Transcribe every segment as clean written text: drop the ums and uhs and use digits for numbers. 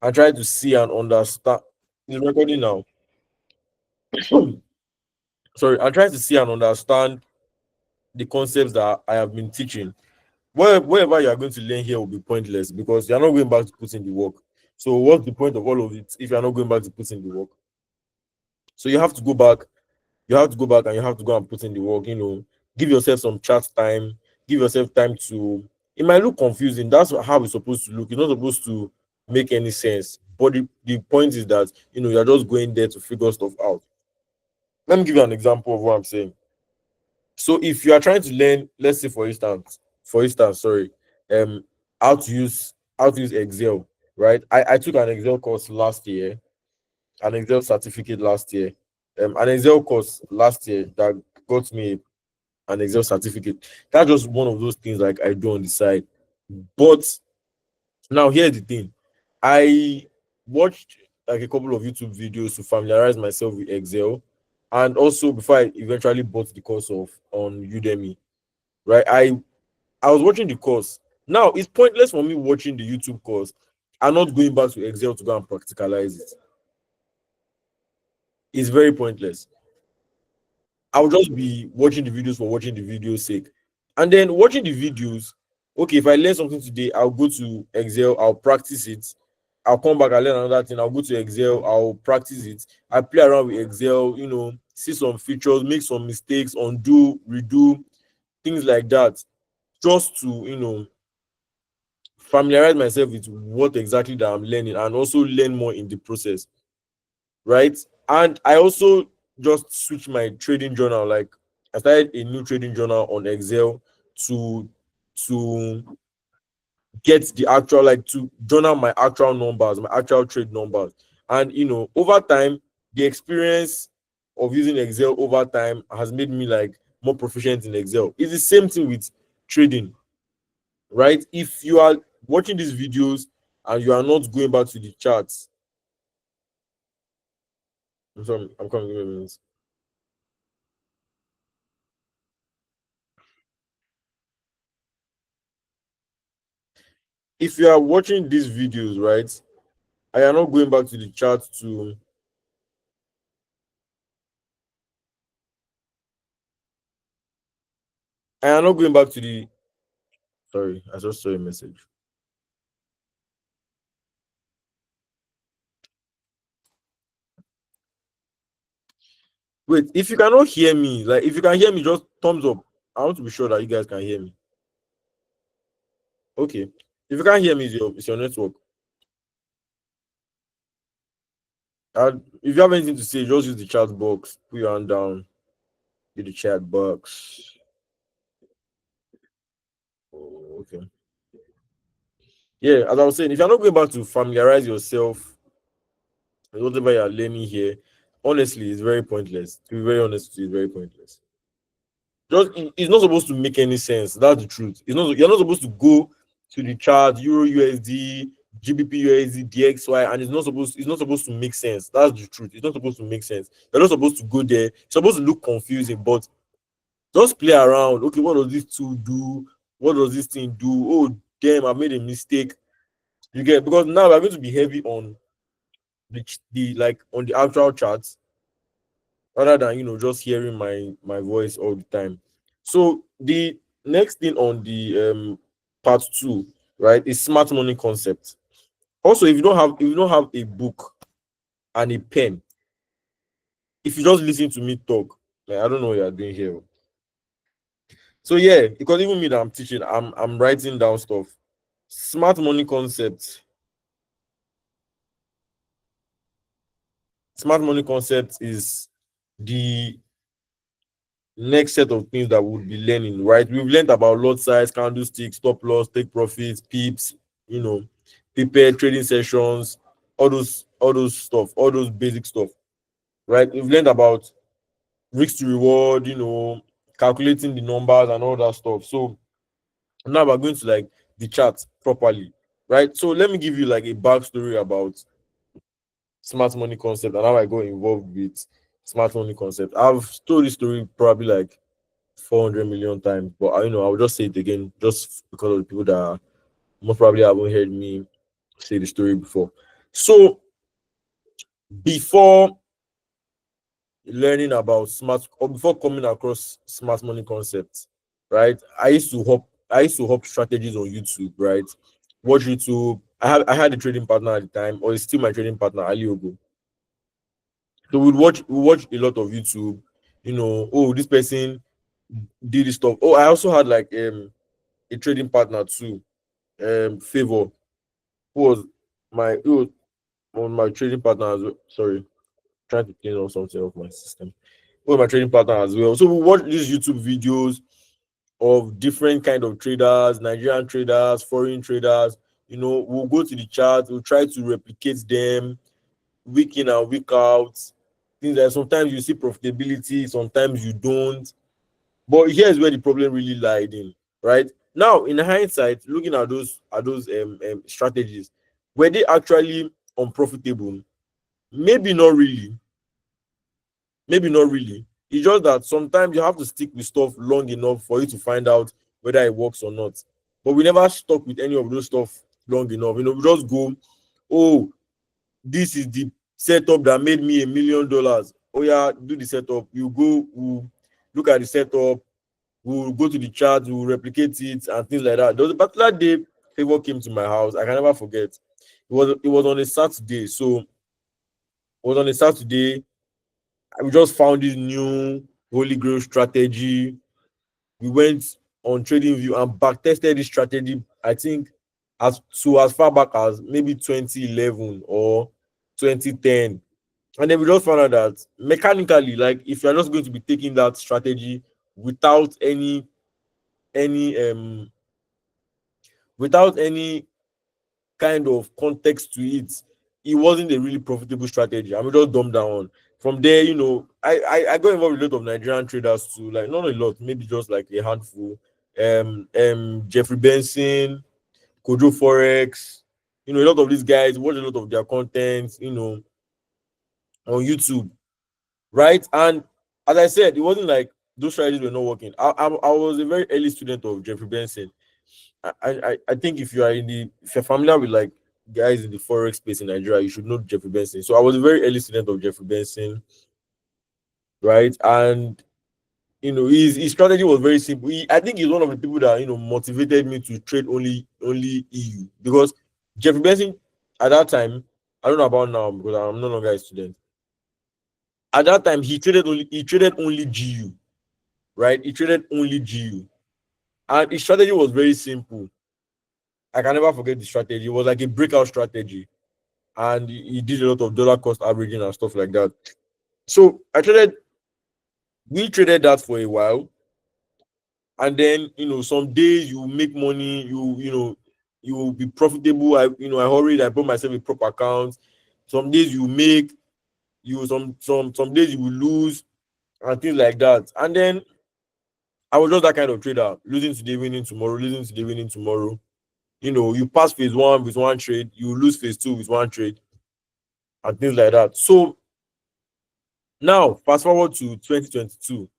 and try to see and understand. It's recording now. Sorry, I'm trying to see and understand the concepts that I have been teaching. Whatever you are going to learn here will be pointless because you're not going back to put in the work. So what's the point of all of it if you're not going back to put in the work? So you have to go back. You have to go back and you have to go and put in the work. Give yourself some chat time. Give yourself time to. It might look confusing. That's how it's supposed to look. It's not supposed to make any sense. But the point is that you're just going there to figure stuff out. Let me give you an example of what I'm saying. So if you are trying to learn, let's say for instance, sorry, um, how to use Excel, right? I took an Excel course last year, an Excel certificate last year, an Excel course last year that got me an Excel certificate. That's just one of those things like I do on the side. But now here's the thing. I watched like a couple of YouTube videos to familiarize myself with Excel. And also before I eventually bought the course of on Udemy, right? I was watching the course. Now it's pointless for me watching the YouTube course and not going back to Excel to go and practicalize it. It's very pointless. I'll just be watching the videos for watching the video's sake. And then watching the videos, okay, if I learn something today, I'll go to Excel, I'll practice it. I'll come back and learn another thing. I'll go to Excel, I'll practice it. I play around with Excel, see some features, make some mistakes, undo, redo, things like that, just to, familiarize myself with what exactly that I'm learning and also learn more in the process, right? And I also just switched my trading journal. Like I started a new trading journal on Excel to to get the actual, like, to journal my actual numbers, my actual trade numbers. And over time, the experience of using Excel over time has made me like more proficient in Excel. It's the same thing with trading, right? If you are watching these videos and you are not going back to the charts, I'm sorry, I'm coming. Give me a minute. If you are watching these videos, right, and you're not going back to the chart to, and you're not going back to the, sorry, I just saw a message. Wait, if you cannot hear me, like if you can hear me, just thumbs up. I want to be sure that you guys can hear me. Okay. If you can't hear me, it's your network. And if you have anything to say, just use the chat box. Put your hand down. Use the chat box. Oh, okay. Yeah, as I was saying, if you're not going back to familiarize yourself with whatever you're learning here, honestly, it's very pointless. To be very honest, it's very pointless. It's not supposed to make any sense. That's the truth. You're not supposed to go to the chart, Euro USD, GBP USD, DXY, and it's not supposed to make sense. That's the truth. It's not supposed to make sense. You're not supposed to go there. It's supposed to look confusing, but just play around. Okay, what does this tool do? What does this thing do? Oh, damn, I made a mistake. You get, because now we're going to be heavy on the like on the actual charts rather than just hearing my voice all the time. So the next thing on the part two, right, is smart money concept. Also, if you don't have a book and a pen, if you just listen to me talk, like, I don't know what you're doing here. So yeah, because even me that I'm teaching, I'm writing down stuff. Smart money concept. Smart money concept is the next set of things that we'll be learning, right? We've learned about lot size, candlestick, stop loss, take profits, pips, you know, prepare trading sessions, all those stuff, all those basic stuff, right? We've learned about risk to reward, calculating the numbers and all that stuff. So now we're going to like the chart properly, right? So let me give you like a backstory about smart money concept and how I got involved with smart money concept. I've told this story probably like 400 million times, but I'll just say it again just because of the people that most probably haven't heard me say the story before. So before learning about smart, or before coming across smart money concepts, right? I used to hop strategies on YouTube, right? Watch YouTube. I had a trading partner at the time, or it's still my trading partner, Ali Ogo. So we watch a lot of YouTube, oh, this person did this stuff. Oh, I also had like a trading partner too, Favor, who was who was on my trading partner as well. Sorry, trying to clean up something off my system. Who was my trading partner as well. So we watch these YouTube videos of different kind of traders, Nigerian traders, foreign traders. We'll go to the chart, we'll try to replicate them week in and week out. Things like sometimes you see profitability, sometimes you don't. But here's where the problem really lied in, right? Now, in hindsight, looking at those strategies, were they actually unprofitable? Maybe not really. Maybe not really. It's just that sometimes you have to stick with stuff long enough for you to find out whether it works or not. But we never stuck with any of those stuff long enough. We just go, oh, this is the setup that made me $1 million. Oh yeah, do the setup. You go, we'll look at the setup, we'll go to the chart, we'll replicate it and things like that. There was a particular day Favor came to my house. I can never forget. It was on a Saturday. So it was on a Saturday. We just found this new holy grail strategy. We went on TradingView and back tested this strategy, I think, as far back as maybe 2011 or 2010. And then we just found out that mechanically, like if you're just going to be taking that strategy without any without any kind of context to it, it wasn't a really profitable strategy. I mean, just dumb down. From there, I got involved with a lot of Nigerian traders too, like not a lot, maybe just like a handful. Jeffrey Benson, Kojo Forex, a lot of these guys watch a lot of their content, on YouTube, right? And as I said, it wasn't like those strategies were not working. I was a very early student of Jeffrey Benson. I think if you're familiar with like guys in the forex space in Nigeria, you should know Jeffrey Benson. So I was a very early student of Jeffrey Benson, right? And his strategy was very simple. I think he's one of the people that motivated me to trade only EU, because Jeffrey Benson at that time, I don't know about now because I'm no longer a student. At that time, he traded only GU, right? He traded only GU, and his strategy was very simple. I can never forget the strategy. It was like a breakout strategy, and he did a lot of dollar cost averaging and stuff like that. So we traded that for a while, and then some days you make money, you will be profitable. I hurried, I bought myself a proper account. Some days you make, some days you will lose and things like that. And then I was just that kind of trader, losing today, winning tomorrow, losing today, winning tomorrow. You pass phase one with one trade, you lose phase two with one trade, and things like that. So now, fast forward to 2022,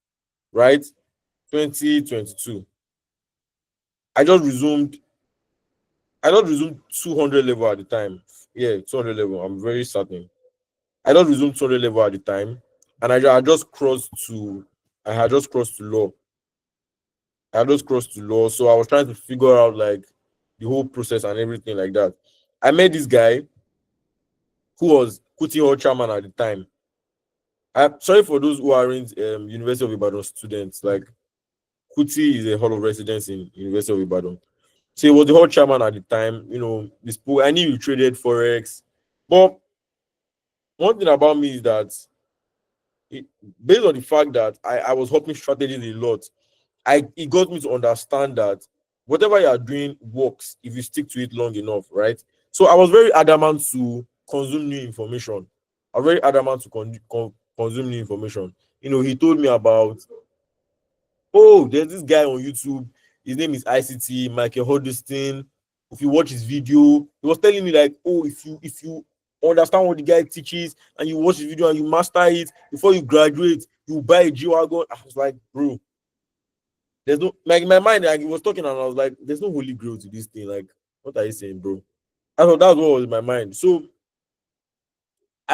right? 2022. I just resumed. I just resumed 200 level at the time. Yeah, 200 level. I'm very certain. I just resumed 200 level at the time, and I just crossed to. I had just crossed to law. I had just crossed to law, so I was trying to figure out like the whole process and everything like that. I met this guy who was Kuti Hall chairman at the time. I'm sorry for those who aren't University of Ibadan students. Like Kuti is a hall of residence in University of Ibadan. So he was the hall chairman at the time. We spoke. I knew you traded forex, but one thing about me is that it, based on the fact that I was hopping strategies a lot, it got me to understand that whatever you are doing works if you stick to it long enough, right? So I was very adamant to consume new information. I'm very adamant to consume new information. He told me about, oh, there's this guy on YouTube. His name is ICT Michael Huddleston. If you watch his video, he was telling me like, oh, if you understand what the guy teaches and you watch his video and you master it before you graduate, you buy a G wagon. I was like, bro, there's no, like in my mind, like he was talking and I was like, there's no holy grail to this thing. Like, what are you saying, bro? That's what was in my mind. So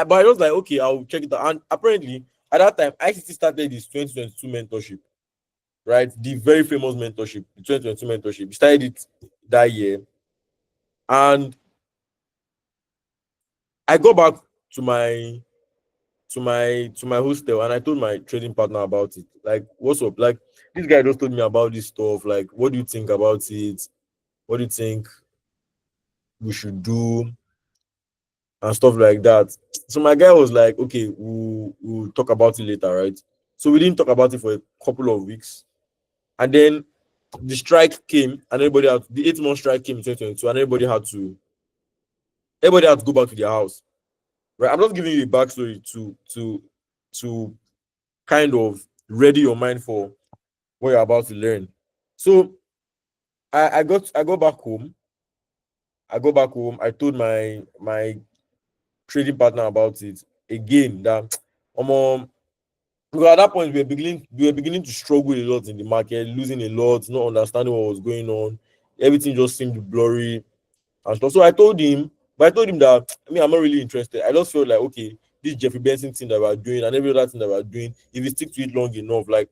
But I was like, okay, I'll check it out. And apparently, at that time, ICT started this 2022 mentorship, right? The very famous mentorship, the 2022 mentorship. We started it that year. And I go back to my to my hostel and I told my trading partner about it. Like, what's up? Like, this guy just told me about this stuff. Like, what do you think about it? What do you think we should do? And stuff like that. So my guy was like, okay, we'll talk about it later, right? So we didn't talk about it for a couple of weeks. And then the strike came and the 8 month strike came in 2022 and everybody had to go back to their house. Right. I'm just giving you a backstory to kind of ready your mind for what you're about to learn. So I go back home. I go back home. I told my trading partner about it again. That because at that point we were beginning to struggle a lot in the market, losing a lot, not understanding what was going on. Everything just seemed blurry and stuff. So I told him, but I told him that I mean I'm not really interested. I just felt like okay, this Jeffrey Benson thing that we're doing and every other thing that we're doing, if we stick to it long enough, like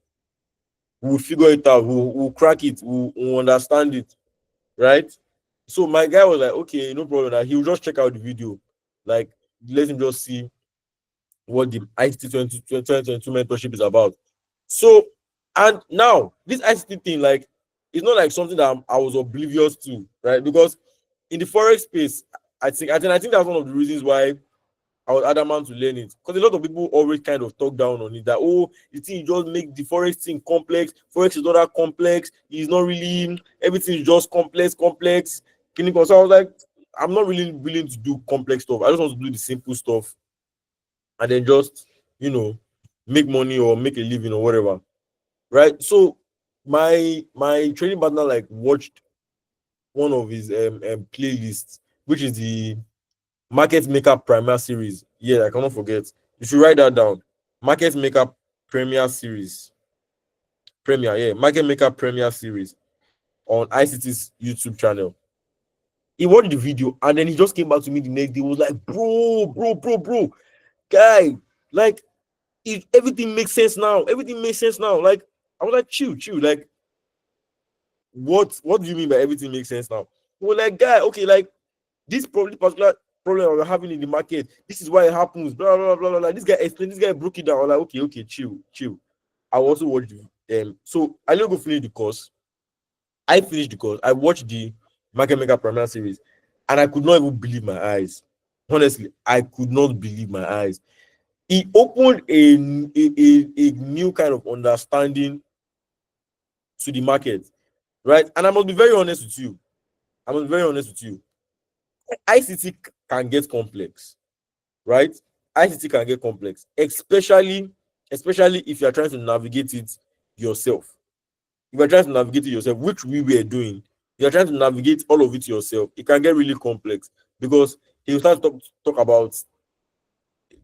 we'll figure it out, we'll crack it, we'll understand it, right? So my guy was like, okay, no problem. That he'll just check out the video, like let him just see what the ICT 2022 mentorship is about. So, and now this ICT thing, like, it's not like something that I was oblivious to, right? Because in the forex space, I think that's one of the reasons why I was adamant to learn it. Because a lot of people always kind of talk down on it that oh, the thing just make the forex thing complex. Forex is not that complex. It's not really everything is just complex. Can you? So I was like, I'm not really willing to do complex stuff. I just want to do the simple stuff and then just you know make money or make a living or whatever, right? So my trading partner like watched one of his playlists, which is the Market Maker Premier Series. Yeah, I cannot forget. You should write that down. Market Maker Premier Series. Premier, yeah, Market Maker Premier Series on ICT's YouTube channel. He watched the video and then he just came back to me the next day. He was like, bro, guy, like everything makes sense now. Everything makes sense now. Like I was like, chill. Like, what do you mean by everything makes sense now? He was like, guy, okay, like this probably particular problem we're having in the market. This is why it happens. Blah blah blah blah. Blah. This guy explained. This guy broke it down. I was like, okay, chill. I also watched so I didn't go finish the course. I finished the course. I watched the Market Maker Premier Series, and I could not even believe my eyes. Honestly, I could not believe my eyes. He opened a new kind of understanding to the market, right? And I must be very honest with you. ICT can get complex, right? ICT can get complex, especially if you are trying to navigate it yourself. If you're trying to navigate it yourself, which we were doing, you're trying to navigate all of it yourself, it can get really complex because he will start to talk about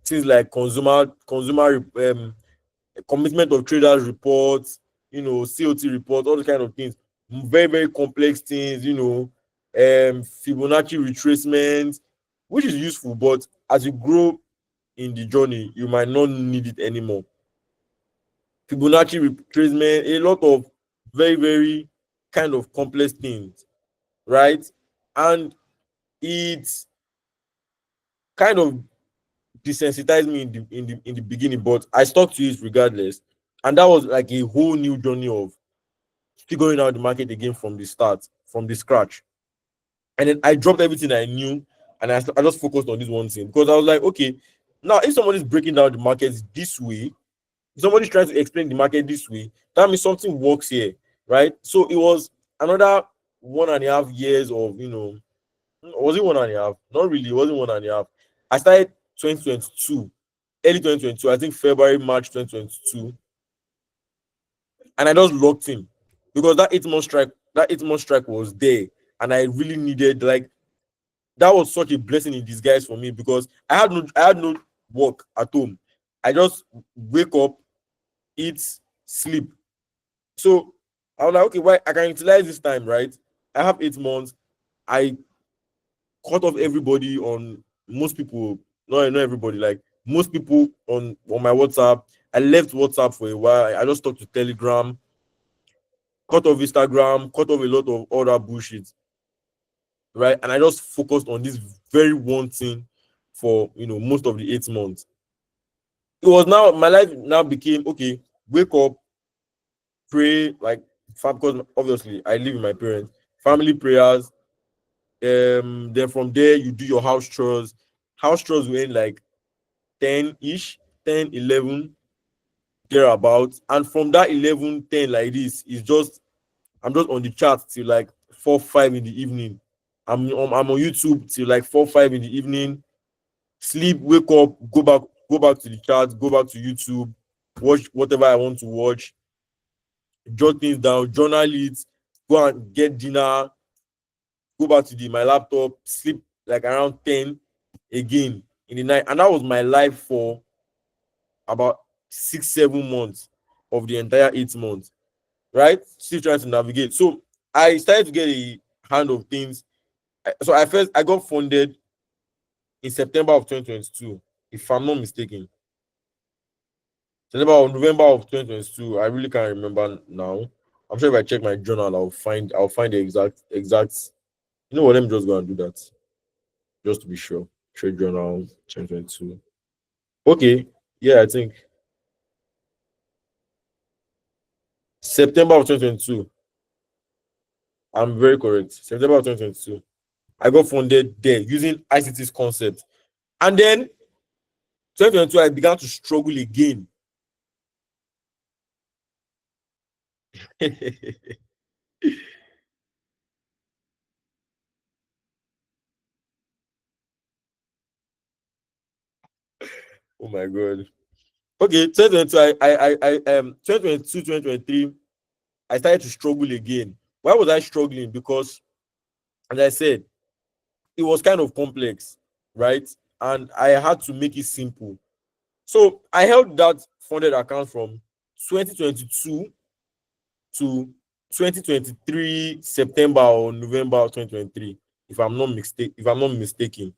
things like consumer commitment of traders reports, COT reports, all the kind of things, very, very complex things, Fibonacci retracement, which is useful, but as you grow in the journey, you might not need it anymore. Fibonacci retracement, a lot of very, very kind of complex things, right? And it's kind of desensitized me in the beginning, but I stuck to it regardless. And that was like a whole new journey of figuring out the market again from the start, from the scratch. And then I dropped everything I knew and I just focused on this one thing because I was like, okay, now if somebody's breaking down the markets this way, if somebody's trying to explain the market this way, that means something works here, right? So it was another 1.5 years of, was it 1.5? Not really, it wasn't 1.5. I started 2022, early 2022, I think February, March 2022, and I just locked in because that 8 month strike was there, and I really needed like that was such a blessing in disguise for me because I had no work at home. I just wake up, eat, sleep. So I was like, okay, why I can utilize this time, right? I have 8 months. I cut off everybody on most people, not everybody. Like most people on my WhatsApp, I left WhatsApp for a while. I just talked to Telegram, cut off Instagram, cut off a lot of other bullshit, right? And I just focused on this very one thing for most of the 8 months. It was now my life now became okay. Wake up, pray, like because obviously I live with my parents. Family prayers. Then from there you do your house chores. House chores were in like 10-ish, 10, 11, thereabouts. And from that 11, 10 like this, is just I'm just on the chat till like 4, 5 in the evening. I'm on YouTube till like 4, 5 in the evening. Sleep, wake up, go back to the chat, go back to YouTube, watch whatever I want to watch, jot things down, journal it, go and get dinner, go back to my laptop, sleep like around 10 again in the night. And that was my life for about 6, 7 months of the entire 8 months, right? Still trying to navigate. So I started to get a hand of things. So I got funded in September of 2022, if I'm not mistaken. September or November of 2022. I really can't remember now. I'm sure if I check my journal, I'll find the exact. You know what? Let me just go and do that just to be sure. Trade journal 2022. Okay, yeah, I think September of 2022. I'm very correct. September of 2022. I got funded there using ICT's concept, and then 2022 I began to struggle again. Oh my god. Okay, 2022, 2022, 2023, I started to struggle again. Why was I struggling? Because, as I said, it was kind of complex, right? And I had to make it simple. So I held that funded account from 2022 to 2023 September or November of 2023, if I'm not mistaken.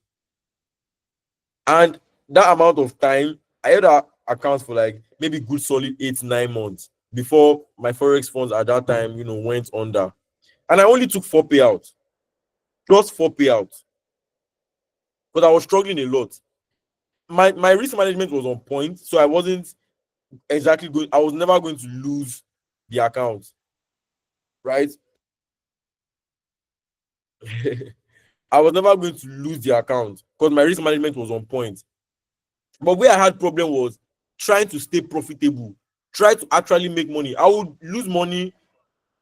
And that amount of time, I had that account for like maybe good solid 8, 9 months before my Forex funds at that time, went under. And I only took 4 payouts, just 4 payouts, because I was struggling a lot. My risk management was on point, so I wasn't exactly going, I was never going to lose the account, right? I was never going to lose the account because my risk management was on point. But where I had problem was trying to stay profitable, try to actually make money. I would lose money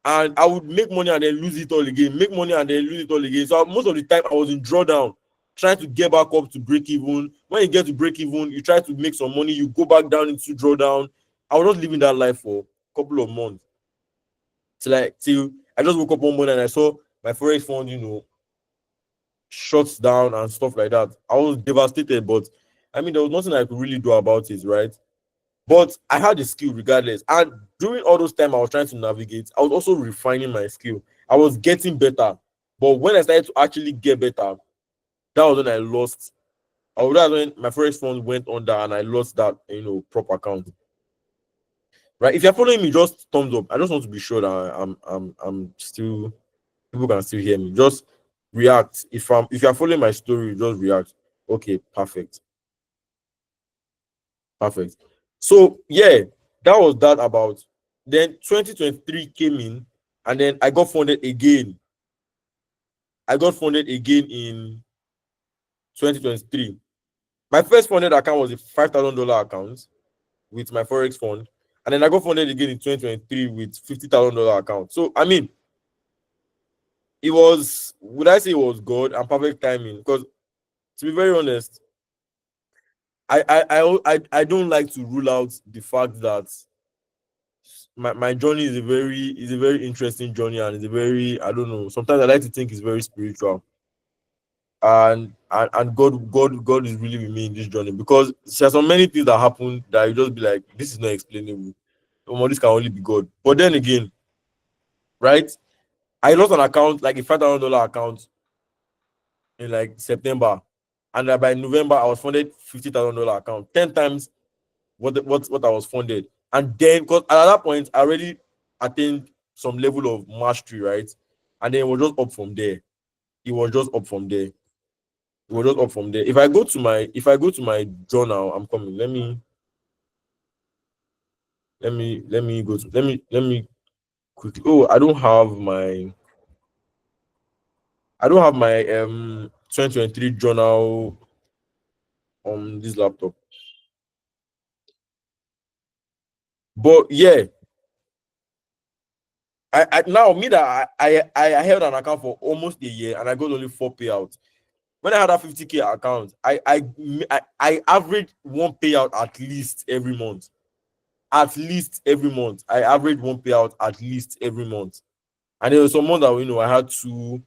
and I would make money and then lose it all again, make money and then lose it all again. So most of the time I was in drawdown, trying to get back up to break even. When you get to break even, you try to make some money, you go back down into drawdown. I was not living that life for a couple of months. Till I just woke up one morning and I saw my forex fund, shuts down and stuff like that. I was devastated, but I mean, there was nothing I could really do about it, right? But I had the skill regardless. And during all those time I was trying to navigate, I was also refining my skill. I was getting better. But when I started to actually get better, that was when I lost. That was when my first fund went under and I lost that, prop account. Right? If you're following me, just thumbs up. I just want to be sure that I'm still, people can still hear me. Just react. If you're following my story, just react. Okay, perfect. Perfect. So yeah, that was that about. Then 2023 came in, and then I got funded again. I got funded again in 2023. My first funded account was a $5,000 account with my Forex fund. And then I got funded again in 2023 with $50,000 account. So I mean, would I say it was good and perfect timing? Because to be very honest, I don't like to rule out the fact that my journey is a very interesting journey, and it's a very, I don't know, sometimes I like to think it's very spiritual. And God is really with me in this journey, because there's so many things that happen that you just be like, this is not explainable. This can only be God. But then again, right? I lost an account, like a $5,000 account, in like September. and that by November I was funded $50,000 account, 10 times what I was funded. And then, because at that point I already attained some level of mastery, right? And then it was just up from there. It was just up from there. It was just up from there. If I go to my journal, I'm coming. Let me go to let me quickly. Oh, I don't have my 2023 journal on this laptop. But yeah, I now me that I held an account for almost a year and I got only 4 payouts. When I had that 50K account, I averaged one payout at least every month. At least every month. I averaged one payout at least every month. And there was some month that I had two,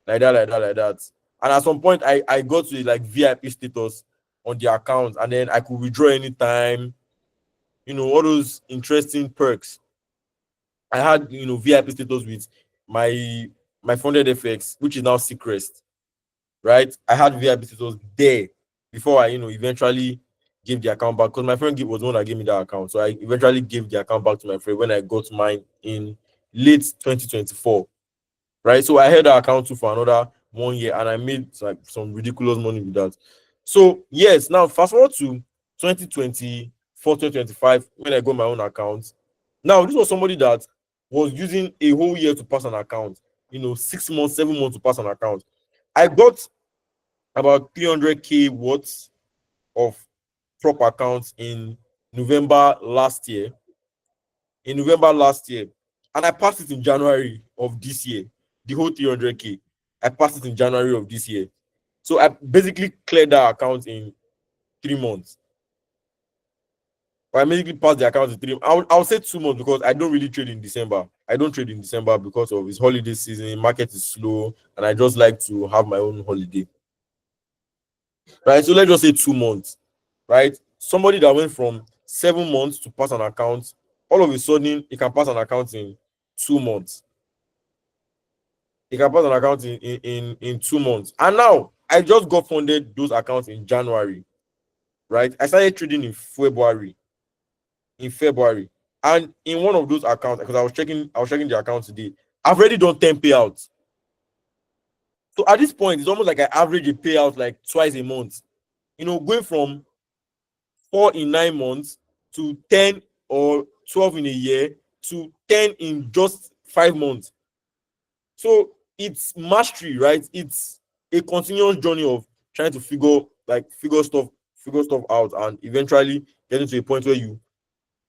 like that, like that, like that. And at some point I got to like VIP status on the account, and then I could withdraw anytime, all those interesting perks. I had VIP status with my funded FX, which is now Secrest, right? I had VIP status there before I eventually gave the account back, because my friend was the one that gave me that account. So I eventually gave the account back to my friend when I got mine in late 2024, right? So I held that account too for another 1 year, and I made like some ridiculous money with that. So yes, now fast forward to 2024, 2025, when I got my own account. Now this was somebody that was using a whole year to pass an account, 6 months, 7 months to pass an account. I got about 300K worth of prop accounts in November last year. And I passed it in January of this year. The whole 300K, I passed it in January of this year. So I basically cleared that account in 3 months. Or I basically passed the account in 3. I'll say 2 months, because I don't really trade in December. I don't trade in December because of its holiday season. Market is slow, and I just like to have my own holiday. Right? So let's just say 2 months. Right? Somebody that went from 7 months to pass an account, all of a sudden he can pass an account in 2 months. He can pass an account in 2 months. And now I just got funded those accounts in January. Right? I started trading in February. And in one of those accounts, because I was checking the account today, I've already done 10 payouts. So at this point, it's almost like I average a payout like twice a month. Going from 4 in 9 months to 10 or 12 in a year to 10 in just 5 months. So it's mastery, right? It's a continuous journey of trying to figure stuff out, and eventually getting to a point where you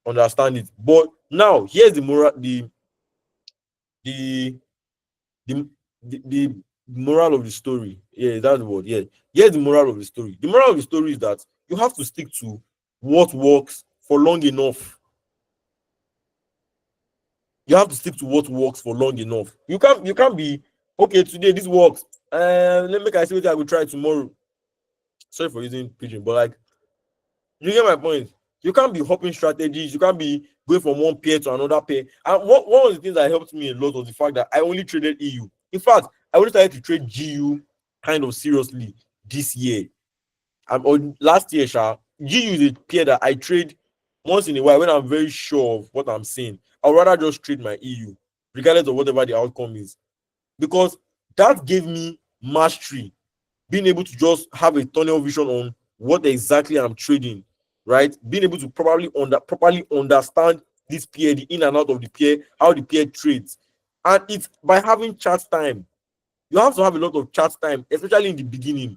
understand it. But now here's the moral, the the the moral of the story. Yeah, that's the word. Yeah, here's the moral of the story. The moral of the story is that you have to stick to what works for long enough. You have to stick to what works for long enough. You can't be okay today. This works. Let me see what I will try tomorrow. Sorry for using pigeon, but like, you get my point. You can't be hopping strategies. You can't be going from one pair to another pair. And one of the things that helped me a lot was the fact that I only traded EU. In fact, I only started to trade GU kind of seriously this year. Or last year, GU is a pair that I trade once in a while when I'm very sure of what I'm saying. I'd rather just trade my EU, regardless of whatever the outcome is, because that gave me mastery, being able to just have a tunnel vision on what exactly I'm trading, right? Being able to properly understand this pair, the in and out of the pair, how the pair trades. And it's by having chart time. You have to have a lot of chart time, especially in the beginning,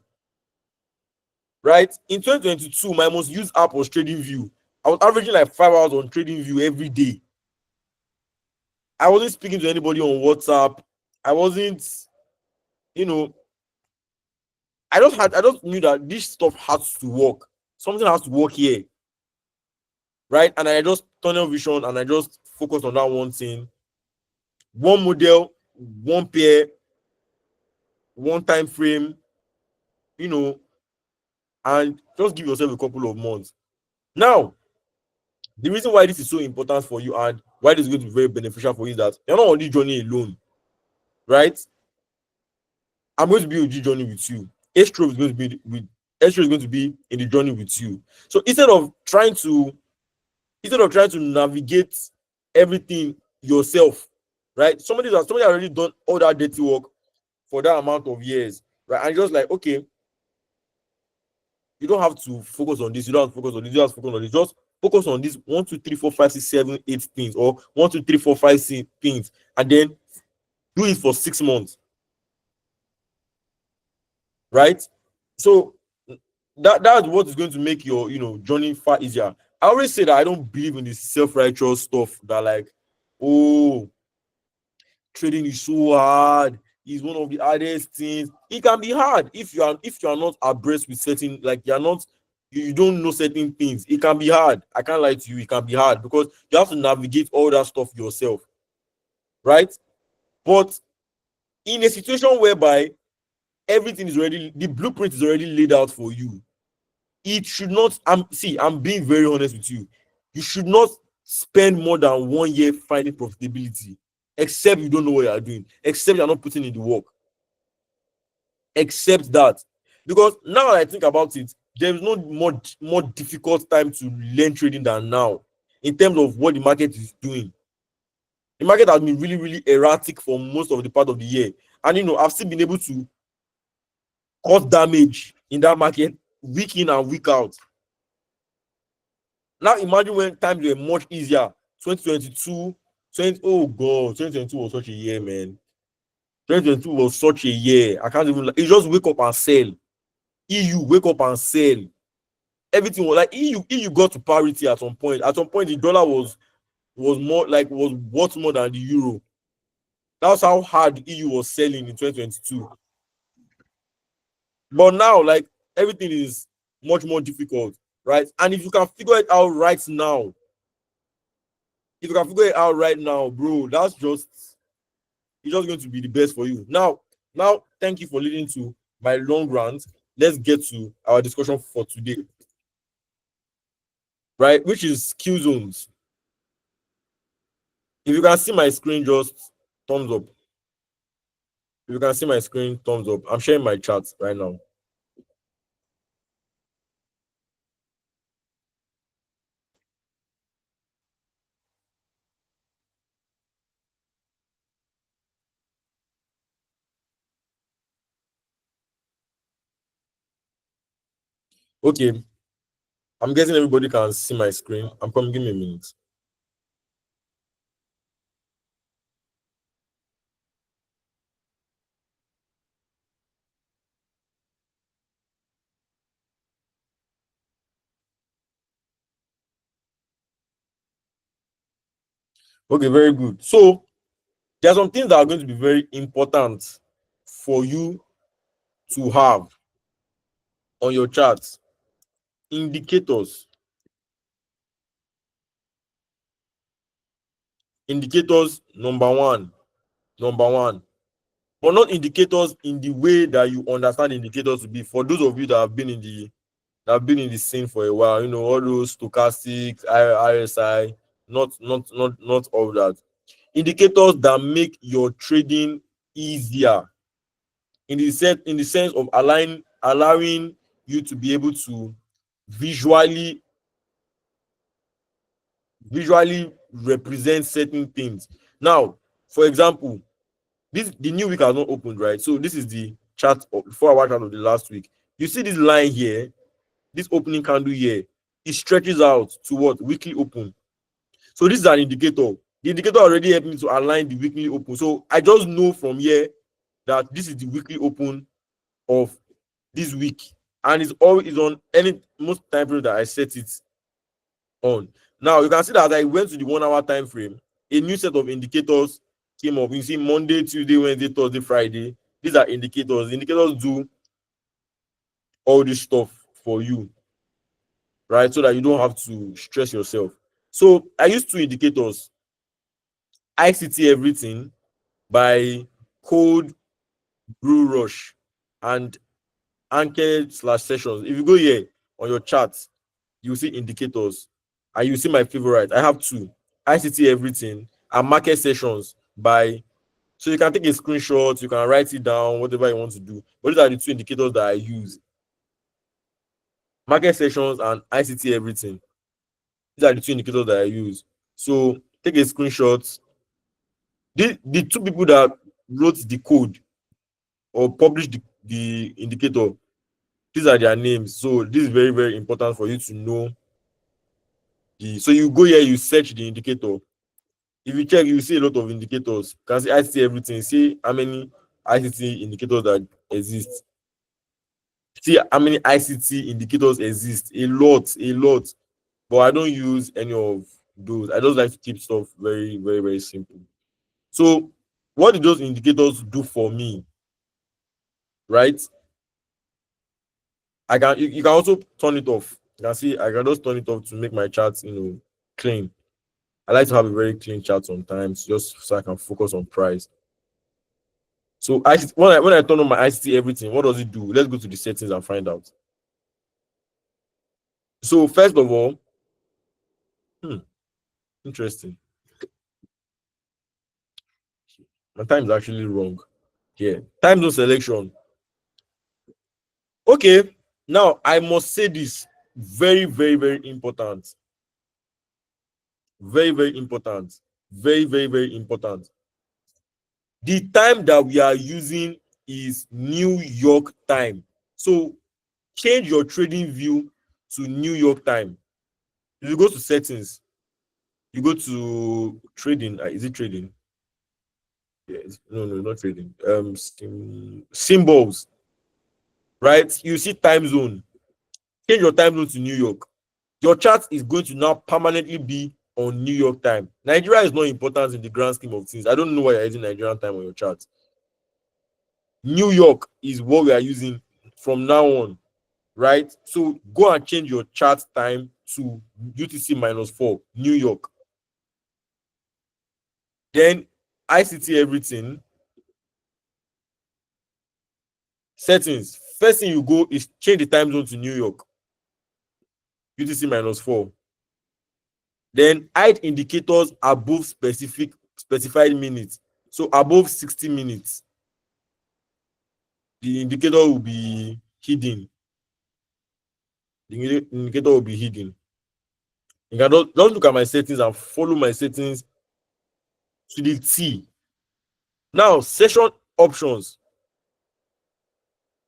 right? In 2022, my most used app was TradingView. I was averaging like 5 hours on TradingView every day. I wasn't speaking to anybody on WhatsApp. I wasn't, you know, I just knew that this stuff has to work. Something has to work here, right? And I just tunnel vision, and I just focused on that one thing, one model, one pair, one time frame, and just give yourself a couple of months. Now, the reason why this is so important for you and why this is going to be very beneficial for you is that you're not on this journey alone, right? I'm going to be on this journey with you. Acetrove is going to be X-ray is going to be in the journey with you. So instead of trying to navigate everything yourself, right? Somebody already done all that dirty work for that amount of years, right? And just like, okay, you don't have to focus on this, you don't have to focus on this, you don't have to focus on this. Just focus on this 1, 2, 3, 4, 5, 6, 7, 8 things, or 1, 2, 3, 4, 5, 6 things, and then do it for 6 months, right? So that's what is going to make your journey far easier. I always say that I don't believe in this self-righteous stuff that like, oh, trading is so hard. It's one of the hardest things. It can be hard if you are not abreast with certain, like you don't know certain things. It can be hard. I can't lie to you. It can be hard because you have to navigate all that stuff yourself, right? But in a situation whereby the blueprint is already laid out for you, it should not. I'm being very honest with you. You should not spend more than 1 year finding profitability, except you don't know what you are doing, except you're not putting in the work, except that. Because now that I think about it, there is no more difficult time to learn trading than now, in terms of what the market is doing. The market has been really, really erratic for most of the part of the year, and I've still been able to cause damage in that market week in and week out. Now imagine when times were much easier. 2022, 20, oh God, 2022 was such a year, man. 2022 was such a year. I can't even, you just wake up and sell. EU, wake up and sell. Everything was like EU got to parity at some point. At some point, the dollar was worth more than the euro. That's how hard the EU was selling in 2022. But now, like, everything is much more difficult, right? And if you can figure it out right now, bro, it's just going to be the best for you. Now, thank you for listening to my long rant. Let's get to our discussion for today, right? Which is Killzones. If you can see my screen, just thumbs up. If you can see my screen, thumbs up. I'm sharing my chat right now. Okay, I'm guessing everybody can see my screen. I'm coming. Give me a minute. Okay, very good. So there are some things that are going to be very important for you to have on your charts. Indicators. Indicators, number one. Number one. But not indicators in the way that you understand indicators to be. For those of you that have been in the scene for a while, all those stochastics, RSI, not all that. Indicators that make your trading easier, in the sense of allowing you to be able to visually represent certain things. Now, for example, the new week has not opened, right? So this is the chart of 4 hour chart of the last week. You see this line here, this opening candle here, it stretches out to what? Weekly open. So this is an indicator. The indicator already helped me to align the weekly open. So I just know from here that this is the weekly open of this week, and it's always on any most time frame that I set it on. Now you can see that I went to the 1 hour time frame. A new set of indicators came up. You see Monday, Tuesday, Wednesday, Thursday, Friday. These are indicators. Indicators do all this stuff for you, right? So that you don't have to stress yourself. So I use two indicators: ICT Everything by Code Brew Rush and Anchor/Sessions. If you go here on your chart, you see indicators, and you see my favorite. I have two: ICT Everything and Market Sessions by. So you can take a screenshot, you can write it down, whatever you want to do. But these are the two indicators that I use. market sessions, and ICT everything. These are the two indicators that I use. So take a screenshot. The two people that wrote the code or published the indicator, these are their names. So this is very, very important for you to know. So you go here, you search the indicator. If you check, you see a lot of indicators. You can see ICT everything. See how many ICT indicators that exist. See how many ICT indicators exist. A lot, a lot. But I don't use any of those. I just like to keep stuff very, very, very simple. So what do those indicators do for me? Right? You can also turn it off. You can see I can just turn it off to make my charts, clean. I like to have a very clean chart sometimes, just so I can focus on price. So when I turn on my ICT everything, what does it do? Let's go to the settings and find out. So first of all, interesting. My time is actually wrong here. Time zone selection. Okay, now I must say this, very, very, very important. Very, very important. Very, very, very important. The time that we are using is New York time. So change your trading view to New York time. If you go to settings, you go to trading. Is it trading? Yes. No, not trading. Symbols, right? You see time zone. Change your time zone to New York. Your chart is going to now permanently be on New York time. Nigeria is not important in the grand scheme of things. I don't know why you're using Nigerian time on your chart. New York is what we are using from now on, right? So go and change your chart time to UTC -4, New York. Then ICT everything. Settings. First thing you go is change the time zone to New York, UTC -4. Then hide indicators above specified minutes. So above 60 minutes, the indicator will be hidden. The indicator will be hidden. You can just look at my settings and follow my settings to the T. Now, session options.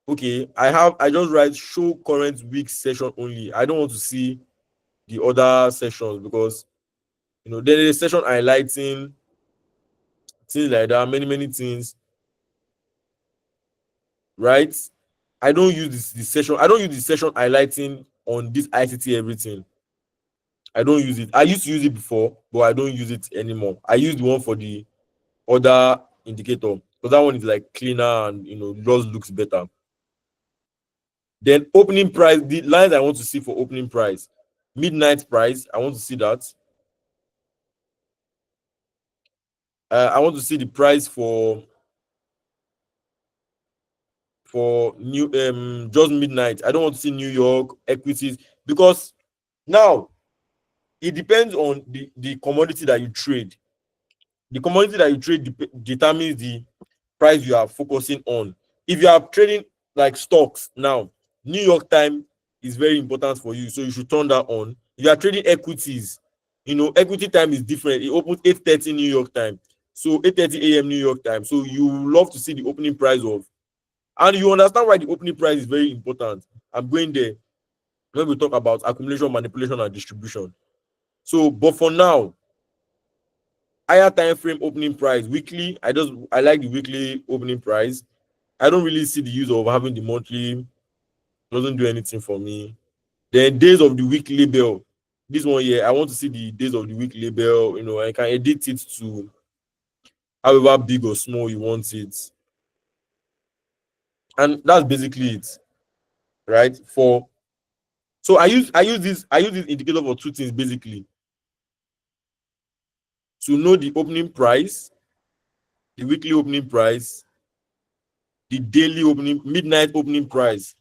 Okay, I just write show current week session only. I don't want to see the other sessions because there is a session highlighting things like that, many things, right? I don't use this session. I don't use the session highlighting on this ICT everything. I don't use it. I used to use it before, but I don't use it anymore. I use the one for the other indicator because that one is like cleaner and just looks better. Then opening price, the lines I want to see for opening price, midnight price, I want to see that. I want to see the price for new just midnight. I don't want to see New York equities because now it depends on the commodity that you trade. The commodity that you trade determines the price you are focusing on. If you are trading like stocks now, New York time is very important for you, so you should turn that on. If you are trading equities, equity time is different. It opens 8:30 New York time, so 8:30 a.m. New York time. So you love to see the opening price of, and you understand why the opening price is very important. I'm going there when we talk about accumulation, manipulation, and distribution. So, but for now, higher time frame opening price weekly. I like the weekly opening price. I don't really see the use of having the monthly. Doesn't do anything for me. Then days of the week label. This one here, I want to see the days of the week label. I can edit it to however big or small you want it, and that's basically it, right? So I use this indicator for two things basically: to know the opening price, the weekly opening price, the daily opening, midnight opening price,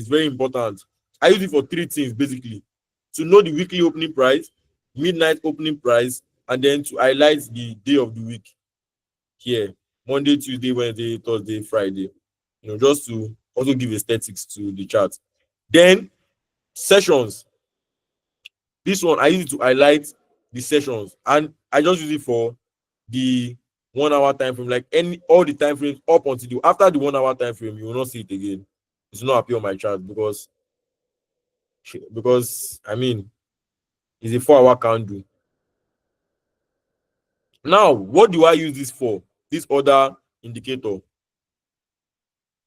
very important. I use it for three things basically: to know the weekly opening price, midnight opening price, and then to highlight the day of the week here: Monday, Tuesday, Wednesday, Thursday, Friday. Just to also give aesthetics to the chart. Then sessions. This one I use it to highlight the sessions, and I just use it for the 1 hour time frame, like any all the time frames up until after the 1 hour time frame, you will not see it again. It will not appear on my chart because I mean it's a 4 hour candle. Now, what do I use this for? This other indicator.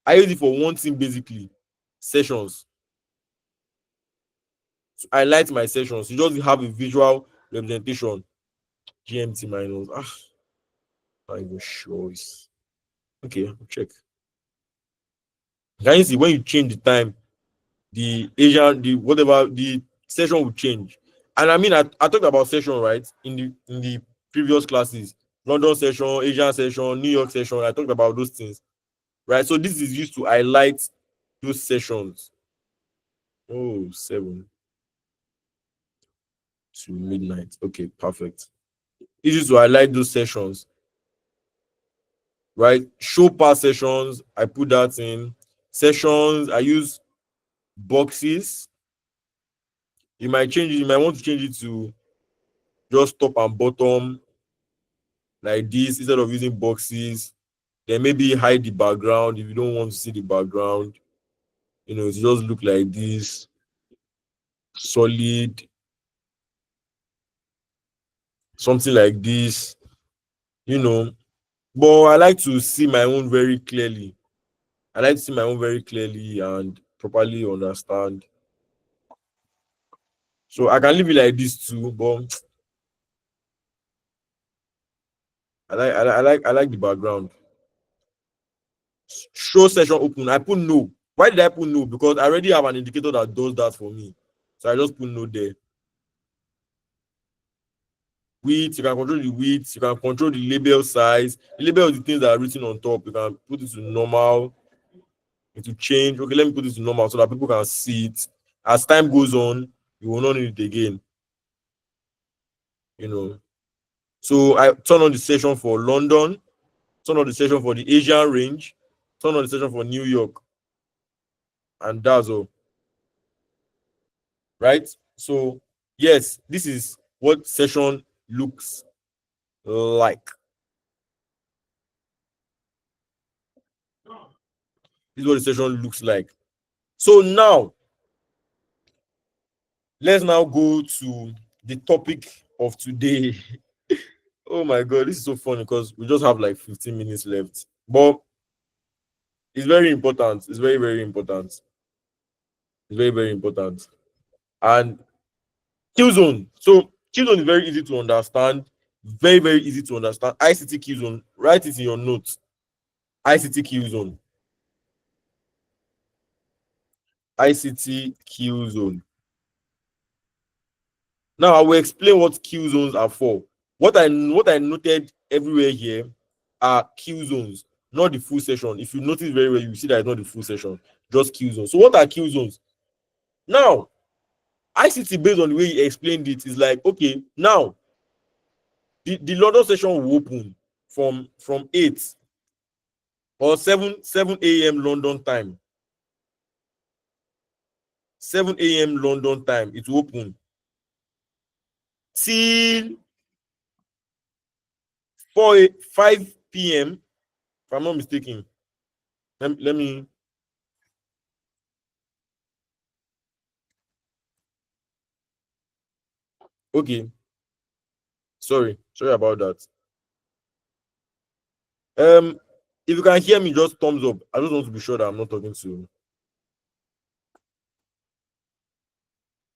I use it for one thing basically, sessions. So I highlight my sessions. You just have a visual representation. GMT minus. Not even sure. Okay, I'll check. Can you see when you change the time, the Asian, the whatever, the session will change. And I mean, I talked about session, right? In the previous classes, London session, Asian session, New York session. I talked about those things, right? So this is used to highlight those sessions. Oh, 7 to midnight. Okay, perfect. It's used to highlight those sessions, right? Show pass sessions. I put that in sessions. I use boxes. You might change it. You might want to change it to just top and bottom like this instead of using boxes. Then maybe hide the background if you don't want to see the background. It just look like this, solid, something like this. But I like to see my own very clearly. I like to see my own very clearly and properly understand. So I can leave it like this too, but I like the background. Show session open. I put no. Why did I put no? Because I already have an indicator that does that for me. So I just put no there. Width, you can control the width, you can control the label size. The label is the things that are written on top. You can put it to normal, it will change. Okay, let me put it to normal so that people can see it. As time goes on, you will not need it again. So I turn on the session for London, turn on the session for the Asian range, turn on the session for New York, and that's all. Right? So, yes, this is what session looks like. This is what the session looks like. So now, let's now go to the topic of today. Oh my God, this is so funny because we just have like 15 minutes left. But it's very important. It's very, very important. It's very, very important. And Killzone. So Killzone is very easy to understand. Very, very easy to understand. ICT Killzone. Write it in your notes. ICT Killzone. ICT Killzone. Now I will explain what Killzones are for. What I noted everywhere here are Killzones, not the full session. If you notice very well, you see that it's not the full session, just Killzones. So what are Killzones? Now, ICT, based on the way he explained it, is like, okay, now the London session will open from 8 or 7 a.m. London time. 7 a.m. London time, it will open till 5 p.m. if I'm not mistaken. Let me okay. Sorry about that. If you can hear me, just thumbs up. I just want to be sure that I'm not talking to.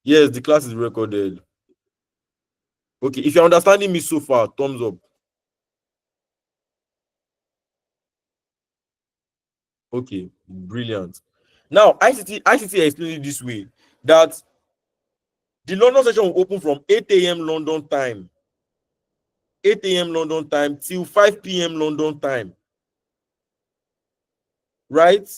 Yes, the class is recorded. Okay, if you're understanding me so far, thumbs up. Okay, brilliant. Now, ICT explained it this way that the London session will open from 8 a.m. London time, 8 a.m. London time till 5 p.m. London time. Right?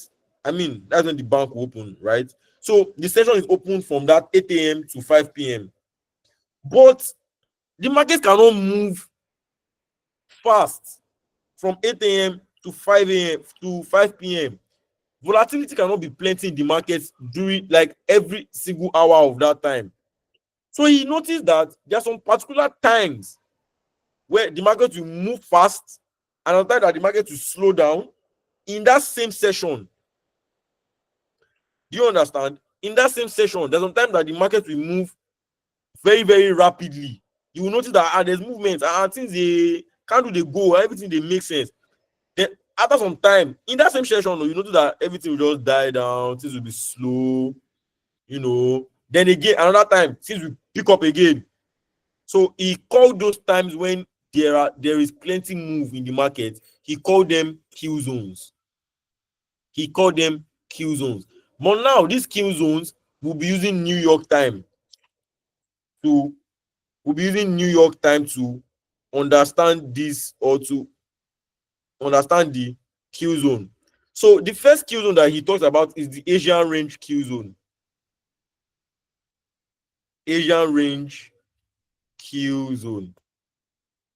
I mean, that's when the bank will open, right? So the session is open from that 8 a.m. to 5 p.m. But the market cannot move fast from 8 a.m. to 5 a.m. to 5 p.m. Volatility cannot be plenty in the markets during like every single hour of that time. So he noticed that there are some particular times where the market will move fast and on time that the market will slow down in that same session. Do you understand? In that same session, there's some time that the market will move very, very rapidly. You will notice that there's movement and things they can't do, they go, everything they make sense. Then after some time, in that same session, you notice that everything will just die down, things will be slow, Then again, another time, things will pick up again. So he called those times when there is plenty move in the market. He called them kill zones. He called them kill zones. But now these kill zones will be using New York time to understand this or to understand the kill zone. So the first kill zone that he talks about is the Asian range kill zone. Asian range kill zone.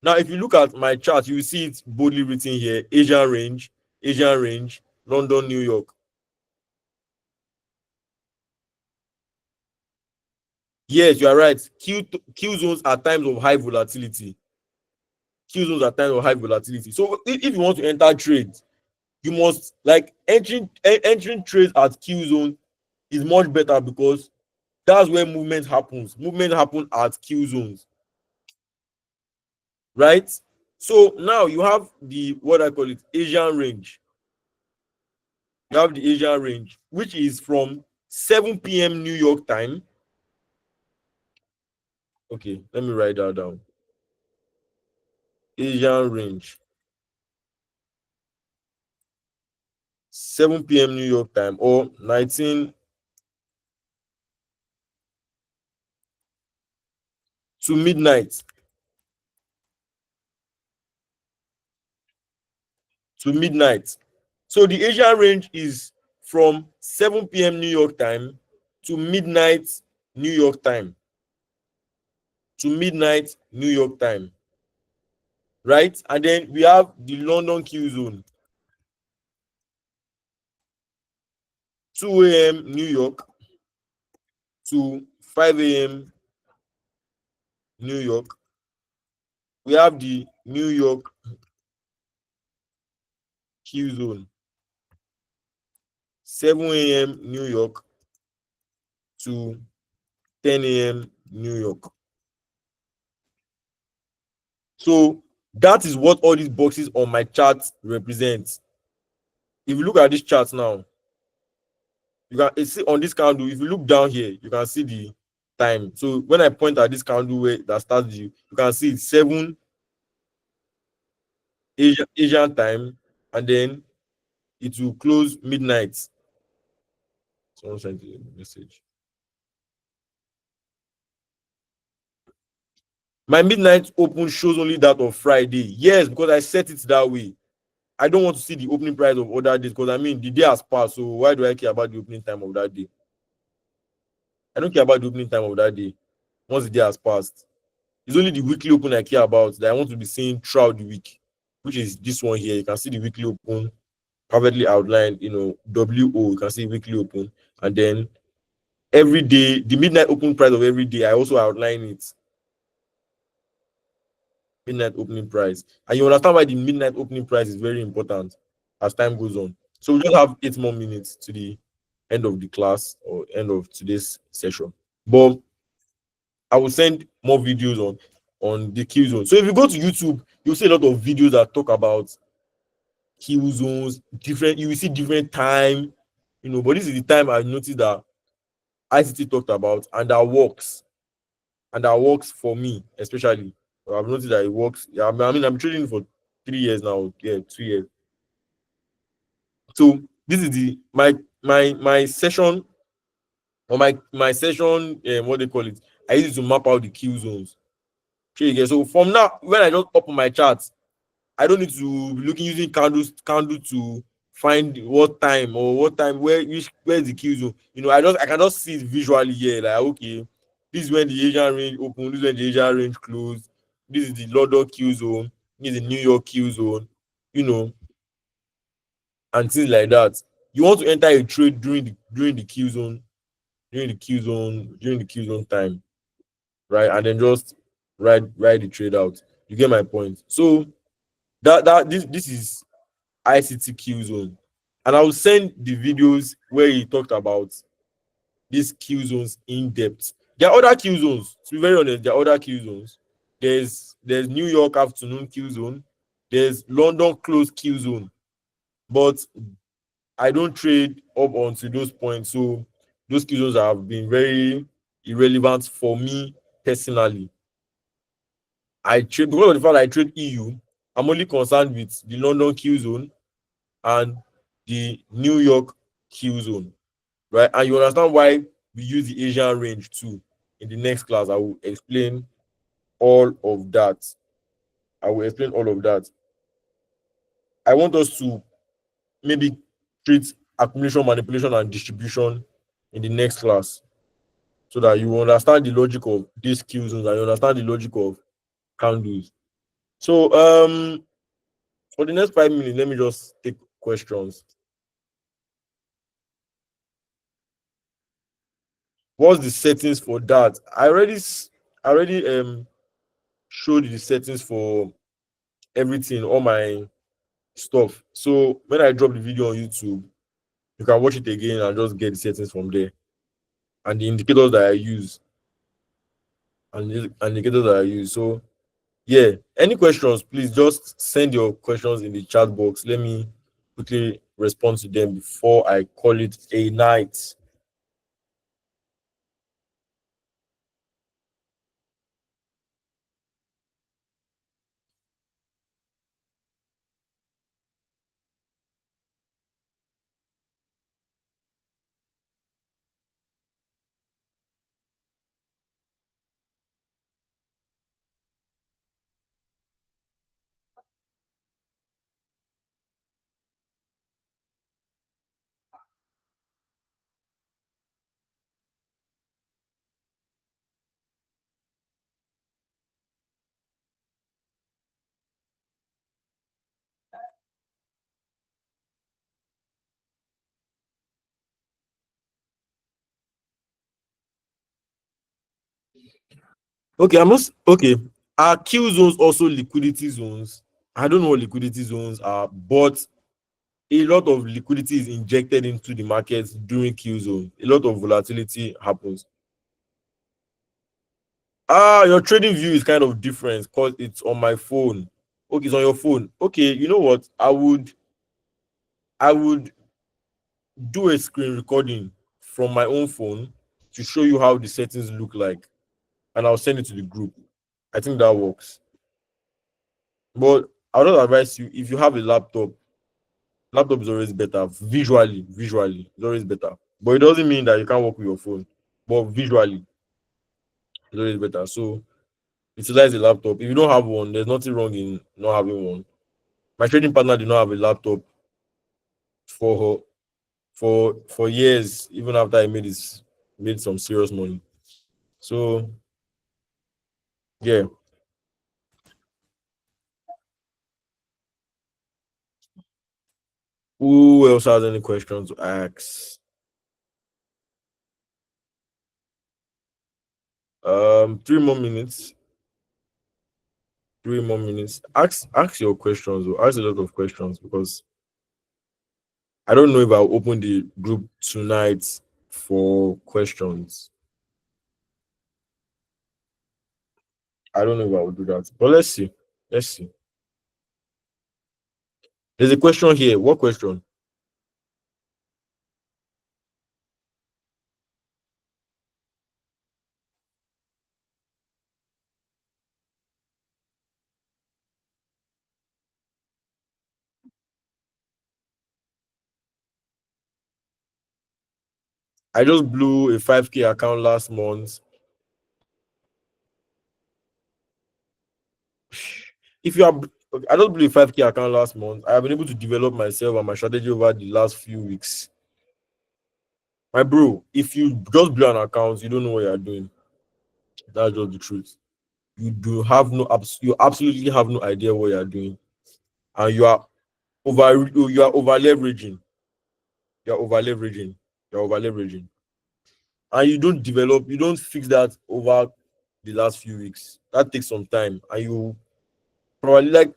Now, if you look at my chart, you will see it boldly written here: Asian range, London, New York. Yes, you are right. Q zones are times of high volatility. Q zones are times of high volatility. So if you want to enter trades, you must like entering trades at Q zone is much better because that's where movement happens. Movement happen at Q zones, right? So now you have the what I call it Asian range. You have the Asian range, which is from 7 p.m. New York time. Okay, let me write that down. Asian range, 7 p.m. New York time or 19 to midnight. To midnight. So the Asian range is from 7 p.m. New York time to midnight New York time. To midnight New York time. Right? And then we have the London Q zone. 2 a.m. New York to 5 a.m. New York. We have the New York Q zone. 7 a.m. New York to 10 a.m. New York. So that is what all these boxes on my chart represent. If you look at this chart now, you can see on this candle. If you look down here, you can see the time. So when I point at this candle where that starts, you can see it's 7 Asian time, and then it will close midnight. Someone sent a message. My midnight open shows only that of Friday. Yes, because I set it that way. I don't want to see the opening price of other days because I mean the day has passed. So why do I care about the opening time of that day? I don't care about the opening time of that day once the day has passed. It's only the weekly open I care about that I want to be seeing throughout the week, which is this one here. You can see the weekly open perfectly outlined, WO, you can see weekly open. And then every day, the midnight open price of every day, I also outline it. Midnight opening price. And you understand why the midnight opening price is very important as time goes on. So we just have 8 more minutes to the end of the class or end of today's session. But I will send more videos on the kill zone. So if you go to YouTube, you'll see a lot of videos that talk about kill zones, different, you will see different time, but this is the time I noticed that ICT talked about and that works. And that works for me, especially. I've noticed that it works. Yeah, I mean, I'm trading for 3 years now. Yeah, 2 years. So this is my session or my session, what they call it. I use it to map out the kill zones. Okay, so from now, when I just open my charts, I don't need to be looking using candle to find where's the kill zone. I can just see it visually here. Like, okay, this is when the Asian range open, this is when the Asian range closed, this is the London kill zone, this is the New York kill zone, and things like that. You want to enter a trade during the Q zone, during the Q zone time, right? And then just ride the trade out. You get my point. So this is ICT zone, and I will send the videos where he talked about these Q zones in depth. There are other Q zones. To be very honest, there are other Q zones. There's New York afternoon Q zone. There's London close Q zone. But I don't trade up onto those points. So those Q zones have been very irrelevant for me personally. I trade because of the fact I trade EU. I'm only concerned with the London Q zone and the New York Q zone, right? And you understand why we use the Asian range too. In the next class, I will explain all of that. I will explain all of that. I want us to maybe treat accumulation, manipulation, and distribution in the next class so that you understand the logic of these Q zones and you understand the logic of candles. So for the next 5 minutes, let me just take questions. What's the settings for that? I already showed you the settings for everything, all my stuff. So when I drop the video on YouTube, you can watch it again and just get the settings from there and the indicators that I use and indicators that I use. So yeah, any questions, please just send your questions in the chat box. Let me quickly respond to them before I call it a night. Okay, I must okay. Are Q zones also liquidity zones? I don't know what liquidity zones are, but a lot of liquidity is injected into the markets during Q zone. A lot of volatility happens. Your trading view is kind of different because it's on my phone. Okay, it's on your phone. Okay, you know what? I would do a screen recording from my own phone to show you how the settings look like, and I'll send it to the group. I think that works. But I would advise you if you have a laptop is always better visually it's always better. But it doesn't mean that you can't work with your phone. But visually, it's always better. So utilize a laptop. If you don't have one, there's nothing wrong in not having one. My trading partner did not have a laptop for for years, even after he made some serious money. So yeah. Who else has any questions to ask? 3 more minutes. 3 more minutes. Ask your questions or ask a lot of questions because I don't know if I'll open the group tonight for questions. I don't know if I will do that. But let's see. Let's see. There's a question here. What question? I just blew a 5K account last month. If you are I just blew a 5K account last month. I have been able to develop myself and my strategy over the last few weeks. My bro, if you just blew an account, you don't know what you're doing. That's just the truth. You absolutely have no idea what you're doing. And you are over leveraging. you're over leveraging. You're over leveraging. And you don't fix that over the last few weeks. That takes some time. And you probably like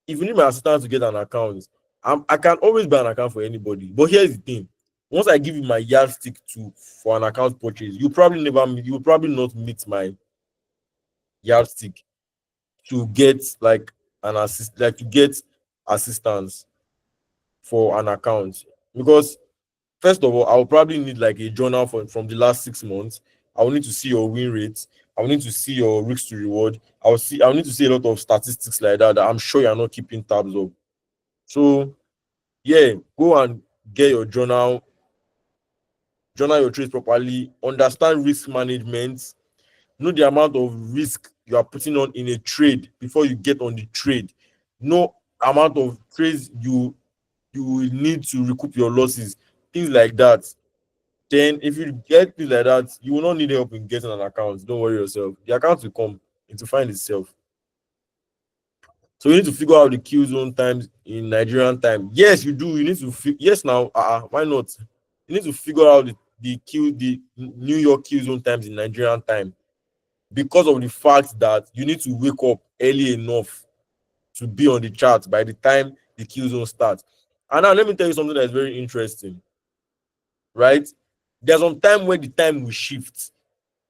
if you need my assistance to get an account, I can always buy an account for anybody. But here's the thing: once I give you my yardstick to for an account purchase, you will probably not meet my yardstick to get like to get assistance for an account. Because first of all, I will probably need like a journal from the last 6 months. I will need to see your win rates. I will need to see your risk to reward. I will need to see a lot of statistics like that I'm sure you're not keeping tabs of. So yeah, go and get your journal your trades properly, understand risk management, know the amount of risk you are putting on in a trade before you get on the trade. Know amount of trades you will need to recoup your losses, things like that. Then if you get things like that, you will not need help in getting an account. Don't worry yourself. The account will come. It will find itself. So you need to figure out the kill zone times in Nigerian time. Yes, you do. You need to yes now. Why not? You need to figure out the New York kill zone times in Nigerian time because of the fact that you need to wake up early enough to be on the chart by the time the kill zone starts. And now let me tell you something that is very interesting, right? There's some time where the time will shift.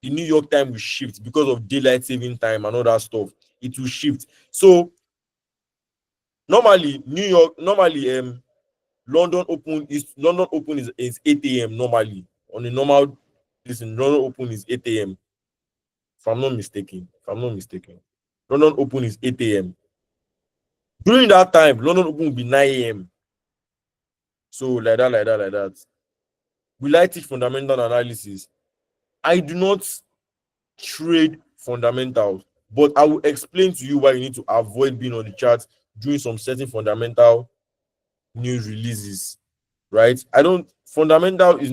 The New York time will shift because of daylight saving time and all that stuff. It will shift. So normally London Open is 8 a.m. normally. On a normal listen, London Open is 8 a.m. If I'm not mistaken. If I'm not mistaken. London Open is 8 a.m. During that time, London Open will be 9 a.m. So like that. Will I teach fundamental analysis? I do not trade fundamentals, but I will explain to you why you need to avoid being on the chart during some certain fundamental news releases. Right? I don't fundamental is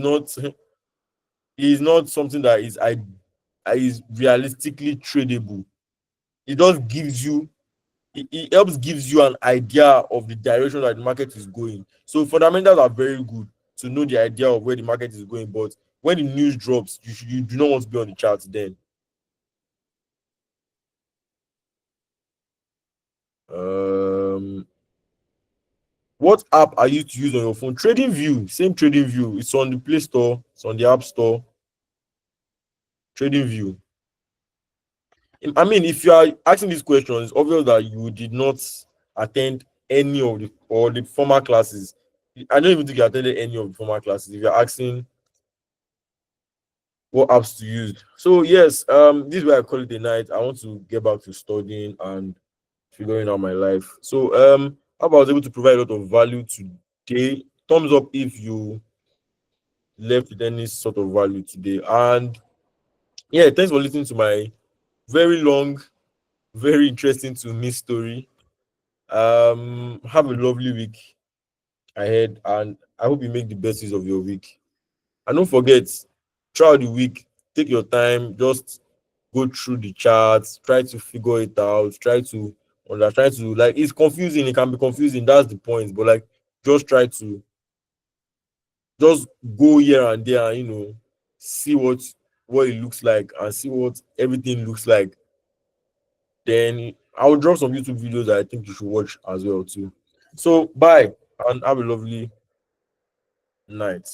not something that is realistically tradable. It just gives you it helps gives you an idea of the direction that the market is going. So fundamentals are very good to know the idea of where the market is going. But when the news drops, you do not want to be on the charts then. Um, what app are you to use on your phone? Trading View, same Trading View. It's on the Play Store, it's on the App Store. Trading View. I mean, if you are asking these questions, it's obvious that you did not attend any of the former classes. I don't even think you attended any of the former classes. If you're asking what apps to use. So yes, this is where I call it a night. I want to get back to studying and figuring out my life. So how about I was able to provide a lot of value today? Thumbs up if you left with any sort of value today. And yeah, thanks for listening to my very long, very interesting to me story. Have a lovely week ahead, and I hope you make the best use of your week. And don't forget, throughout the week, take your time, just go through the charts, try to figure it out, try to like it's confusing, it can be confusing, that's the point. But like just try to just go here and there and see what it looks like and see what everything looks like. Then I'll drop some YouTube videos that I think you should watch as well too. So bye and have a lovely night.